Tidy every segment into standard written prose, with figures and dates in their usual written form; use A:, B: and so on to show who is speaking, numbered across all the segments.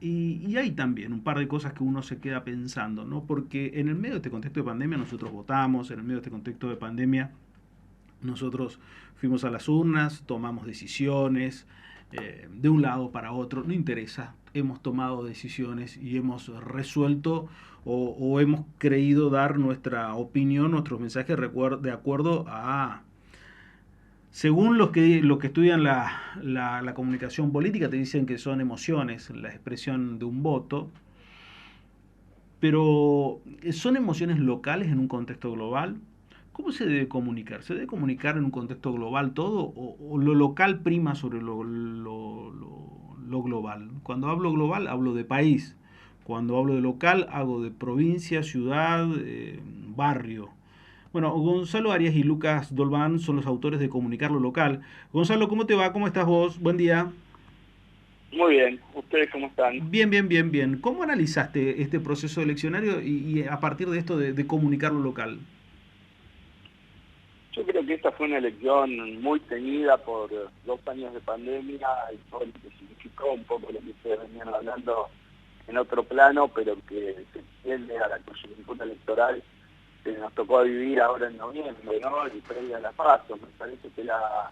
A: Y hay también un par de cosas que uno se queda pensando, ¿no? Porque en el medio de este contexto de pandemia nosotros votamos, en el medio de este contexto de pandemia nosotros fuimos a las urnas, tomamos decisiones de un lado para otro, no interesa, hemos tomado decisiones y hemos resuelto o hemos creído dar nuestra opinión, nuestros mensajes de acuerdo a según los que estudian la comunicación política, te dicen que son emociones, la expresión de un voto, pero son emociones locales en un contexto global. ¿Cómo se debe comunicar? ¿Se debe comunicar en un contexto global todo o lo local prima sobre lo global? Cuando hablo global, hablo de país. Cuando hablo de local, hablo de provincia, ciudad, barrio. Bueno, Gonzalo Arias y Lucas Dolván son los autores de Comunicar lo Local. Gonzalo, ¿cómo te va? ¿Cómo estás vos? Buen día.
B: Muy bien, ¿ustedes cómo están?
A: Bien, bien, bien, bien. ¿Cómo analizaste este proceso eleccionario y a partir de esto de comunicar lo local?
B: Yo creo que esta fue una elección muy teñida por 2 años de pandemia y todo lo que significó un poco lo que ustedes venían hablando en otro plano, pero que se extiende a la coyuntura electoral que nos tocó vivir ahora en noviembre, ¿no? Y previa a la PASO. Me parece que la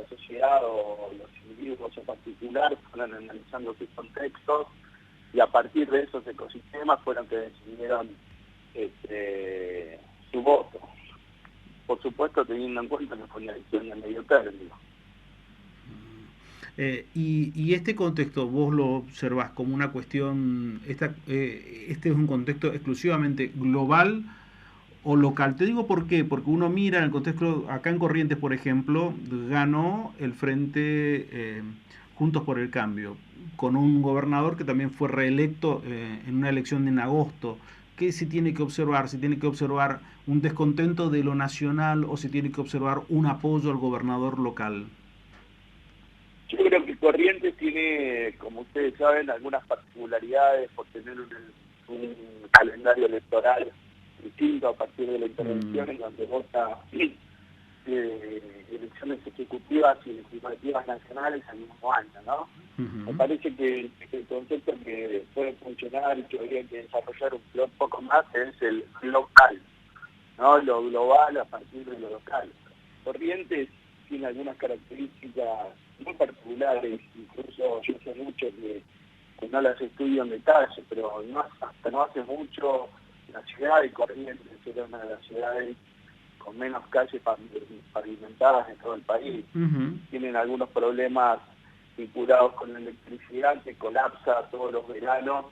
B: sociedad o los individuos en particular fueron analizando sus contextos y a partir de esos ecosistemas fueron que decidieron su voto. Por supuesto teniendo en cuenta que fue una elección de medio término.
A: Y este contexto vos lo observás como una cuestión, este es un contexto exclusivamente global o local. Te digo por qué, porque uno mira en el contexto, acá en Corrientes, por ejemplo, ganó el Frente Juntos por el Cambio, con un gobernador que también fue reelecto en una elección en agosto. ¿Qué se tiene que observar? ¿Se tiene que observar un descontento de lo nacional o se tiene que observar un apoyo al gobernador local?
B: Yo creo que Corrientes tiene, como ustedes saben, algunas particularidades por tener un calendario electoral distinto a partir de la intervención
A: Mm,
B: en donde vota elecciones ejecutivas y legislativas nacionales al mismo año, ¿no? Me
A: ujú.
B: parece que el concepto que puede funcionar y que habría que desarrollar un poco más es el local, ¿no? Lo global a partir de lo local. Corrientes tiene algunas características muy particulares, incluso yo sé mucho que no las estudio en detalle, pero hasta no hace mucho la ciudad de Corrientes era una de las ciudades con menos calles pavimentadas en todo el país.
A: Ujú.
B: Tienen algunos problemas vinculados con la electricidad que colapsa todos los veranos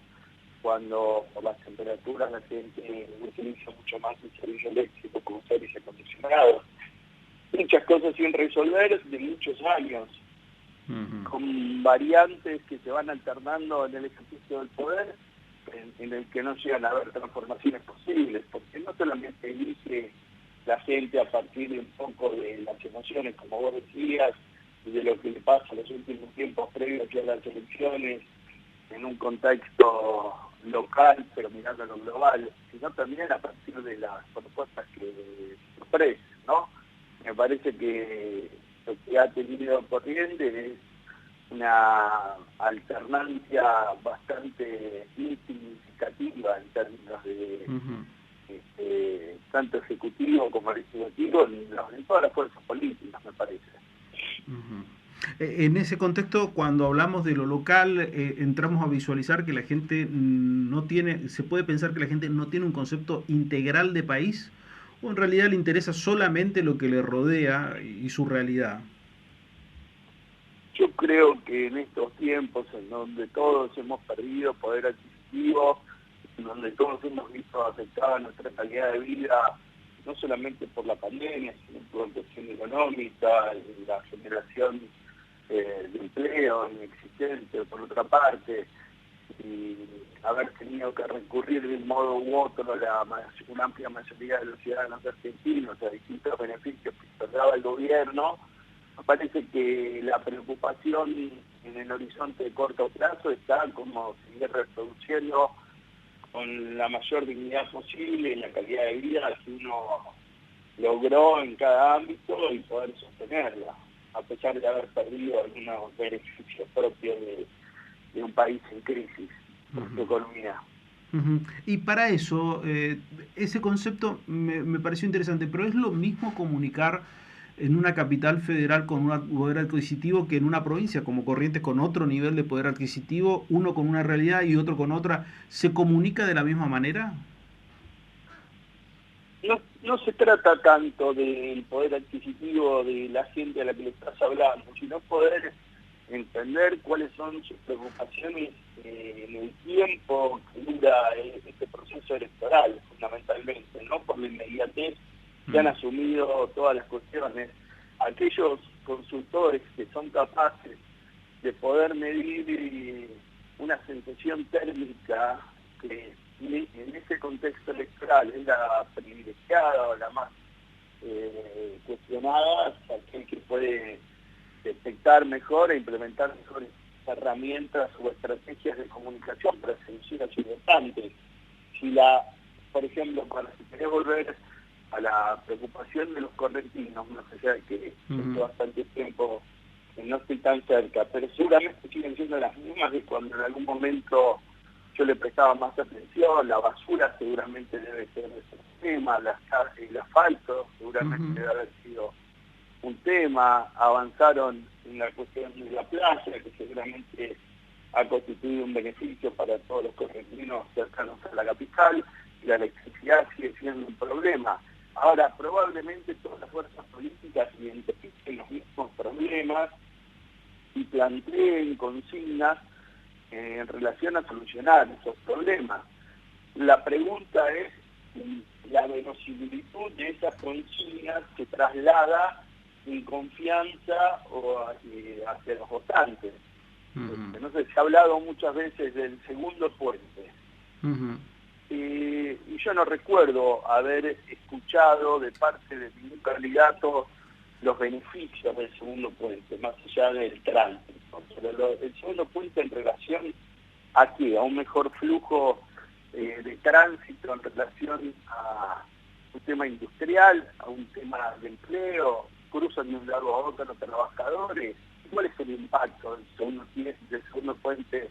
B: cuando por las temperaturas la gente utiliza mucho más el servicio eléctrico como aires acondicionados. Muchas cosas sin resolver de muchos años,
A: Ujú.
B: con variantes que se van alternando en el ejercicio del poder, en el que no llegan a haber transformaciones posibles, porque no solamente elige la gente a partir de un poco de las emociones, como vos decías, y de lo que le pasa en los últimos tiempos previos a las elecciones, en un contexto local, pero mirando a lo global, sino también a partir de las propuestas que se ofrecen, ¿no? Me parece que lo que ha tenido Corrientes es una alternancia bastante insignificativa en términos de
A: Ujú.
B: tanto ejecutivo como legislativo en todas las fuerzas políticas, me parece.
A: Ujú. En ese contexto, cuando hablamos de lo local, entramos a visualizar que la gente no tiene, se puede pensar que la gente no tiene un concepto integral de país, o en realidad le interesa solamente lo que le rodea y su realidad.
B: Yo creo que en estos tiempos en donde todos hemos perdido poder adquisitivo, en donde todos hemos visto afectada nuestra calidad de vida, no solamente por la pandemia, sino por cuestión económica, la generación de empleo inexistente, por otra parte, y haber tenido que recurrir de un modo u otro a una amplia mayoría de los ciudadanos argentinos a distintos beneficios que otorgaba el gobierno. Me parece que la preocupación en el horizonte de corto plazo está como seguir reproduciendo con la mayor dignidad posible la calidad de vida que uno logró en cada ámbito y poder sostenerla, a pesar de haber perdido algunos beneficios propios de un país en crisis. por su economía.
A: Y para eso, ese concepto me pareció interesante, pero es lo mismo comunicar en una capital federal con un poder adquisitivo que en una provincia como Corrientes con otro nivel de poder adquisitivo, uno con una realidad y otro con otra. ¿Se comunica de la misma manera?
B: No se trata tanto del poder adquisitivo de la gente a la que le estás hablando, sino poder entender cuáles son sus preocupaciones en el tiempo que dura este proceso electoral, fundamentalmente, no por la inmediatez que han asumido todas las cuestiones. Aquellos consultores que son capaces de poder medir una sensación térmica que en ese contexto electoral es la privilegiada o la más cuestionada, es aquel que puede detectar mejor e implementar mejores herramientas o estrategias de comunicación para seducir a sus votantes. Por ejemplo, si querés volver a la preocupación de los correntinos, más allá de que hace bastante tiempo que no estoy tan cerca, pero seguramente siguen siendo las mismas de cuando en algún momento yo le prestaba más atención. La basura seguramente debe ser ese tema, el asfalto seguramente debe haber sido un tema. Avanzaron en la cuestión de la playa, que seguramente ha constituido un beneficio para todos los correntinos cercanos a la capital, y la electricidad sigue siendo un problema. Ahora, probablemente todas las fuerzas políticas identifiquen los mismos problemas y planteen consignas en relación a solucionar esos problemas. La pregunta es si la verosimilitud de esas consignas se traslada en confianza o hacia los votantes. No sé, se ha hablado muchas veces del segundo puente. Y yo no recuerdo haber escuchado de parte de ningún candidato los beneficios del segundo puente, más allá del tránsito. Pero el segundo puente en relación a qué, a un mejor flujo de tránsito, en relación a un tema industrial, a un tema de empleo, cruzan de un lado a otro los trabajadores. ¿Cuál es el impacto del segundo puente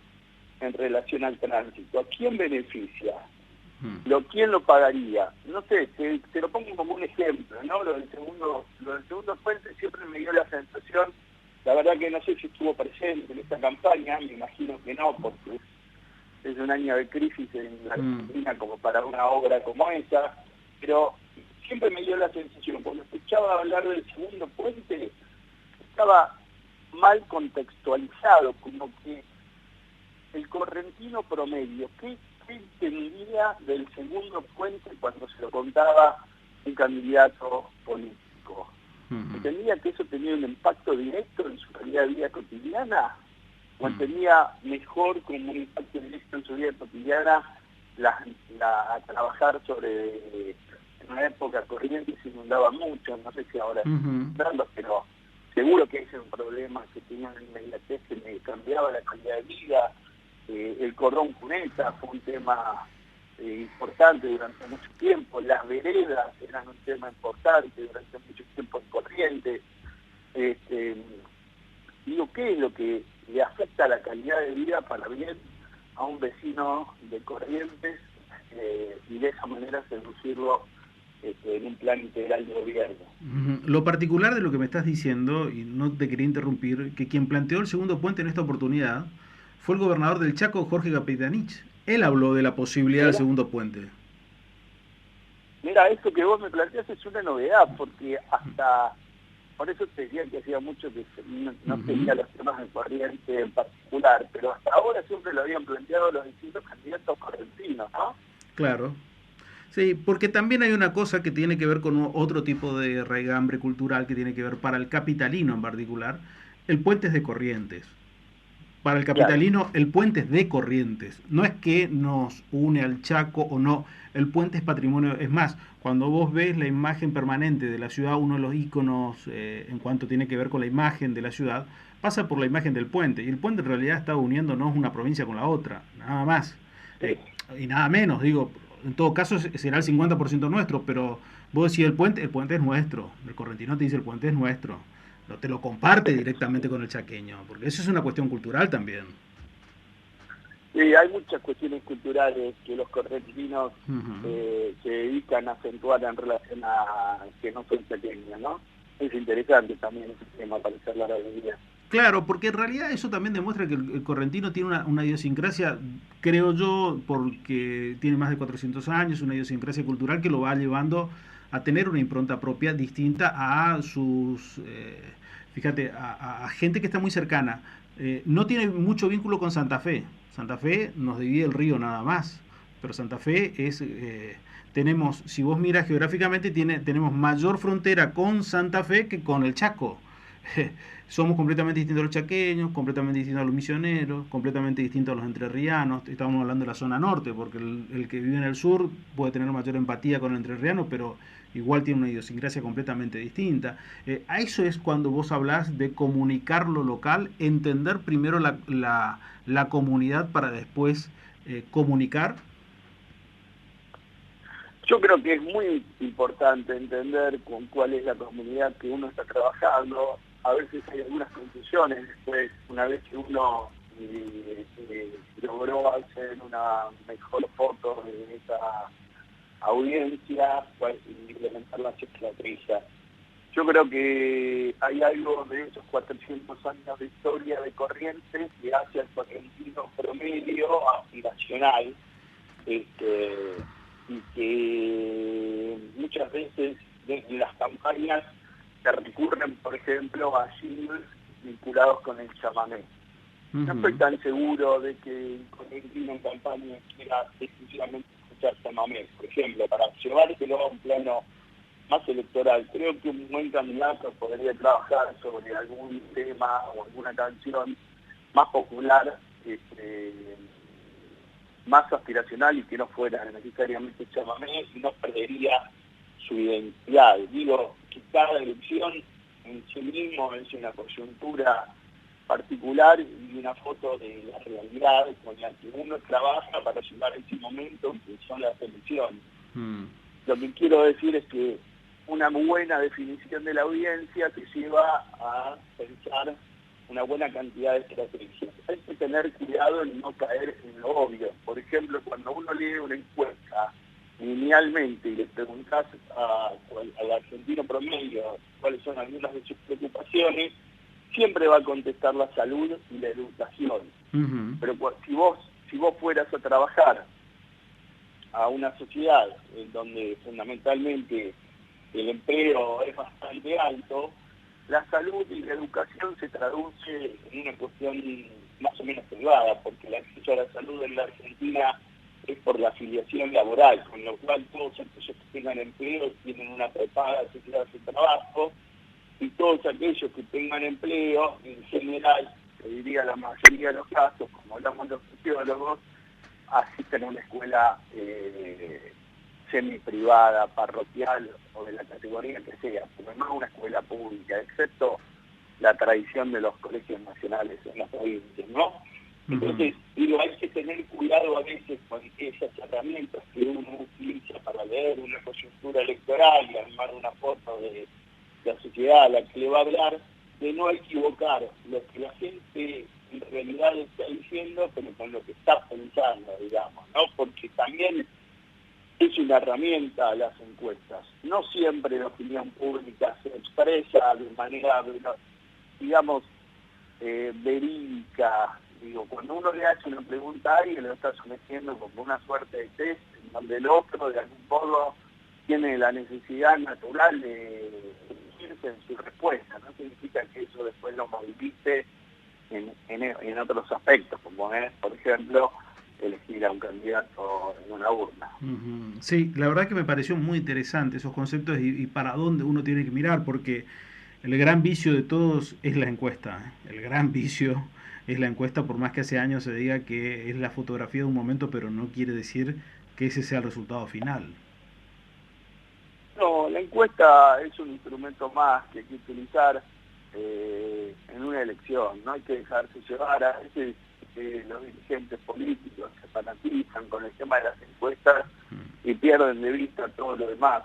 B: en relación al tránsito? ¿A quién beneficia? ¿Quién lo pagaría? No sé, te lo pongo como un ejemplo, ¿no? Lo del segundo puente siempre me dio la sensación, la verdad que no sé si estuvo presente en esta campaña, me imagino que no, porque es un año de crisis en la Argentina como para una obra como esa, pero siempre me dio la sensación, cuando escuchaba hablar del segundo puente, estaba mal contextualizado, como que el correntino promedio, ¿qué entendía del segundo puente cuando se lo contaba un candidato político? ¿Entendía que eso tenía un impacto directo en su calidad de vida cotidiana? ¿O entendía mejor como un impacto directo en su vida cotidiana a trabajar sobre, en una época Corrientes se inundaba mucho, no sé si ahora está pero seguro que ese es un problema que tenía una inmediatez que me cambiaba la calidad de vida? El cordón cuneta fue un tema importante durante mucho tiempo, las veredas eran un tema importante durante mucho tiempo en Corrientes. Digo, ¿qué es lo que le afecta a la calidad de vida para bien a un vecino de Corrientes y de esa manera seducirlo en un plan integral de gobierno?
A: Lo particular de lo que me estás diciendo, y no te quería interrumpir, que quien planteó el segundo puente en esta oportunidad fue el gobernador del Chaco, Jorge Capitanich. Él habló de la posibilidad del segundo puente.
B: Mira, esto que vos me planteas es una novedad, porque por eso te decía que hacía mucho que no tenía los temas de Corrientes en particular, pero hasta ahora siempre lo habían planteado los distintos candidatos correntinos, ¿no?
A: Claro. Sí, porque también hay una cosa que tiene que ver con otro tipo de raigambre cultural que tiene que ver para el capitalino en particular. El puente es de Corrientes. Para el capitalino, el puente es de Corrientes. No es que nos une al Chaco o no. El puente es patrimonio. Es más, cuando vos ves la imagen permanente de la ciudad, uno de los íconos en cuanto tiene que ver con la imagen de la ciudad, pasa por la imagen del puente. Y el puente en realidad está uniéndonos una provincia con la otra. Nada más. Y nada menos, digo. En todo caso será el 50% nuestro, pero vos decís el puente es nuestro. El correntino te dice el puente es nuestro. No te lo comparte directamente con el chaqueño, porque eso es una cuestión cultural también.
B: Hay muchas cuestiones culturales que los correntinos se dedican a acentuar en relación a que no son pequeños, ¿no? Es interesante también ese tema para hacer la realidad.
A: Claro, porque en realidad eso también demuestra que el correntino tiene una idiosincrasia, creo yo, porque tiene más de 400 años, una idiosincrasia cultural que lo va llevando a tener una impronta propia distinta a sus, fíjate, a gente que está muy cercana. No tiene mucho vínculo con Santa Fe. Santa Fe nos divide el río nada más, pero Santa Fe es, tenemos, si vos miras geográficamente, tenemos mayor frontera con Santa Fe que con el Chaco. Somos completamente distintos a los chaqueños, completamente distintos a los misioneros, completamente distintos a los entrerrianos. Estamos hablando de la zona norte, porque el que vive en el sur puede tener mayor empatía con el entrerriano, pero igual tiene una idiosincrasia completamente distinta. A eso es cuando vos hablás de comunicar lo local, entender primero la comunidad para después comunicar.
B: Yo creo que es muy importante entender con cuál es la comunidad que uno está trabajando. A veces hay algunas confusiones después, una vez que uno logró hacer una mejor foto de esa audiencia, pues implementar la estrategia. Yo creo que hay algo de esos 400 años de historia de Corrientes que hace al correntino promedio aspiracional, y que muchas veces desde las campañas se recurren, por ejemplo, a jingles vinculados con el chamamé. No estoy tan seguro de que el correntino en campaña quiera exclusivamente escuchar chamamé, por ejemplo, para llevárselo a un plano más electoral. Creo que un buen candidato podría trabajar sobre algún tema o alguna canción más popular, más aspiracional y que no fuera necesariamente chamamé, y no perdería su identidad. Digo que cada elección en sí mismo es una coyuntura particular y una foto de la realidad con la que uno trabaja para llegar a ese momento que son las elecciones. Lo que quiero decir es que una buena definición de la audiencia te lleva a pensar una buena cantidad de estrategias. Hay que tener cuidado en no caer en lo obvio. Por ejemplo, cuando uno lee una encuesta linealmente y le preguntas al argentino promedio cuáles son algunas de sus preocupaciones, siempre va a contestar la salud y la educación. Pero si vos fueras a trabajar a una sociedad en donde fundamentalmente el empleo es bastante alto, la salud y la educación se traduce en una cuestión más o menos privada, porque el acceso a la salud en la Argentina es por la afiliación laboral, con lo cual todos aquellos que tengan empleo tienen una prepaga asociada a su trabajo, y todos aquellos que tengan empleo, en general, te diría la mayoría de los casos, como hablamos los sociólogos, asisten a una escuela semi-privada, parroquial o de la categoría que sea, pero no una escuela pública, excepto la tradición de los colegios nacionales en las provincias, ¿no? Entonces, digo, hay que tener cuidado a veces con esas herramientas que uno utiliza para leer una coyuntura electoral y armar una foto de la sociedad a la que le va a hablar, de no equivocar lo que la gente en realidad está diciendo, pero con lo que está pensando, digamos, ¿no? Porque también es una herramienta las encuestas. No siempre la opinión pública se expresa de manera, digamos, verídica. Digo, cuando uno le hace una pregunta a alguien, lo está sometiendo como una suerte de test, en donde el otro, de algún modo, tiene la necesidad natural de dirigirse en su respuesta. No significa que eso después lo movilice en otros aspectos, como es, por ejemplo, elegir a un candidato en una urna.
A: Sí, la verdad que me pareció muy interesante esos conceptos y para dónde uno tiene que mirar, porque el gran vicio de todos es la encuesta. El gran vicio es la encuesta, por más que hace años se diga que es la fotografía de un momento, pero no quiere decir que ese sea el resultado final.
B: No, la encuesta es un instrumento más que hay que utilizar en una elección. No hay que dejarse llevar. A veces los dirigentes políticos se fanatizan con el tema de las encuestas y pierden de vista todo lo demás.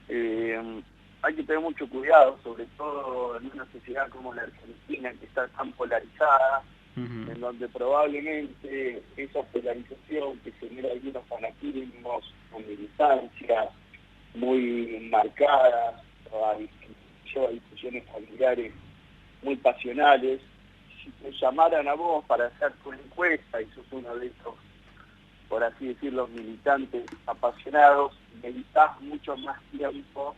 B: Hay que tener mucho cuidado, sobre todo en una sociedad como la Argentina, que está tan polarizada, en donde probablemente esa polarización que genera algunos fanatismos o militancias muy marcadas, lleva a discusiones familiares muy pasionales. Si te llamaran a vos para hacer tu encuesta, y sos uno de esos, por así decirlo, militantes apasionados, dedicás mucho más tiempo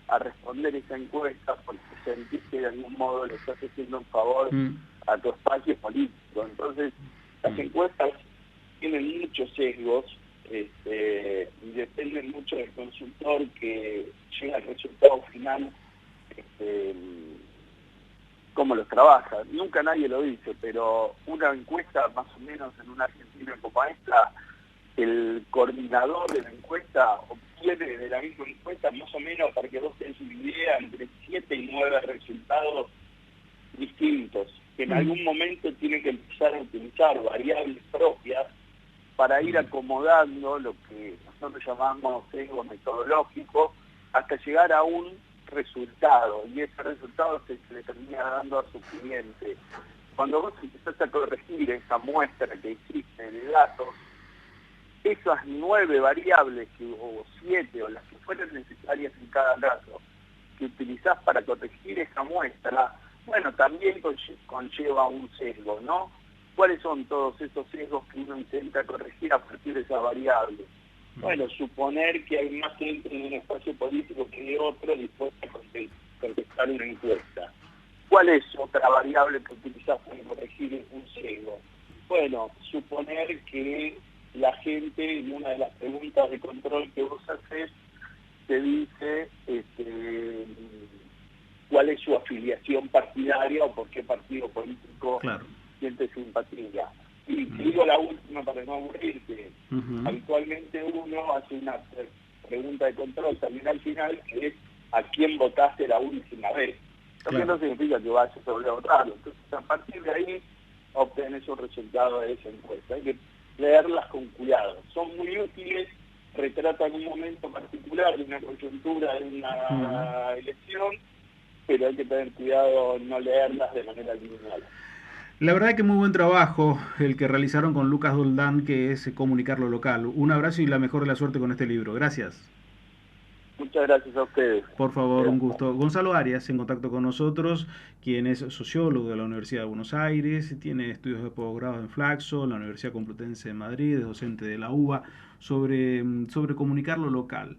B: a responder esa encuesta porque sentís que de algún modo le estás haciendo un favor a tu espacio político. Entonces, las encuestas tienen muchos sesgos, y dependen mucho del consultor que llega al resultado final, cómo los trabaja. Nunca nadie lo dice, pero una encuesta más o menos en una Argentina como esta, el coordinador de la encuesta obtiene de la misma encuesta más o menos, para que vos tengas una idea, entre 7 y 9 resultados distintos, que en algún momento tienen que empezar a utilizar variables propias para ir acomodando lo que nosotros llamamos sesgo metodológico hasta llegar a un resultado, y ese resultado se le termina dando a su cliente. Cuando vos empezás a corregir esa muestra que existe de datos, esas 9 variables, o 7, o las que fueran necesarias en cada caso, que utilizás para corregir esa muestra, bueno, también conlleva un sesgo, ¿no? ¿Cuáles son todos esos sesgos que uno intenta corregir a partir de esa variable? Bueno, suponer que hay más gente en un espacio político que de otro dispuesta a contestar una encuesta. ¿Cuál es otra variable que utilizás para corregir un sesgo? Bueno, suponer que la gente en una de las preguntas de control que vos haces te dice cuál es su afiliación partidaria o por qué partido político siente simpatía. Y te digo la última para no aburrirte. Habitualmente uno hace una pregunta de control también al final, que es ¿a quién votaste la última vez? Lo que no significa que vayas a volver a votarlo. Entonces, a partir de ahí obtenés un resultado de esa encuesta. Hay que leerlas con cuidado. Son muy útiles, retratan un momento particular de una coyuntura, de una elección, pero hay que tener cuidado en no leerlas de manera lineal.
A: La verdad que muy buen trabajo el que realizaron con Lucas Doldán, que es comunicar lo local. Un abrazo y la mejor de la suerte con este libro. Gracias.
B: Muchas gracias a ustedes.
A: Por favor, un gusto. Gonzalo Arias, en contacto con nosotros, quien es sociólogo de la Universidad de Buenos Aires, tiene estudios de posgrado en Flaxo, la Universidad Complutense de Madrid, es docente de la UBA, sobre comunicar lo local.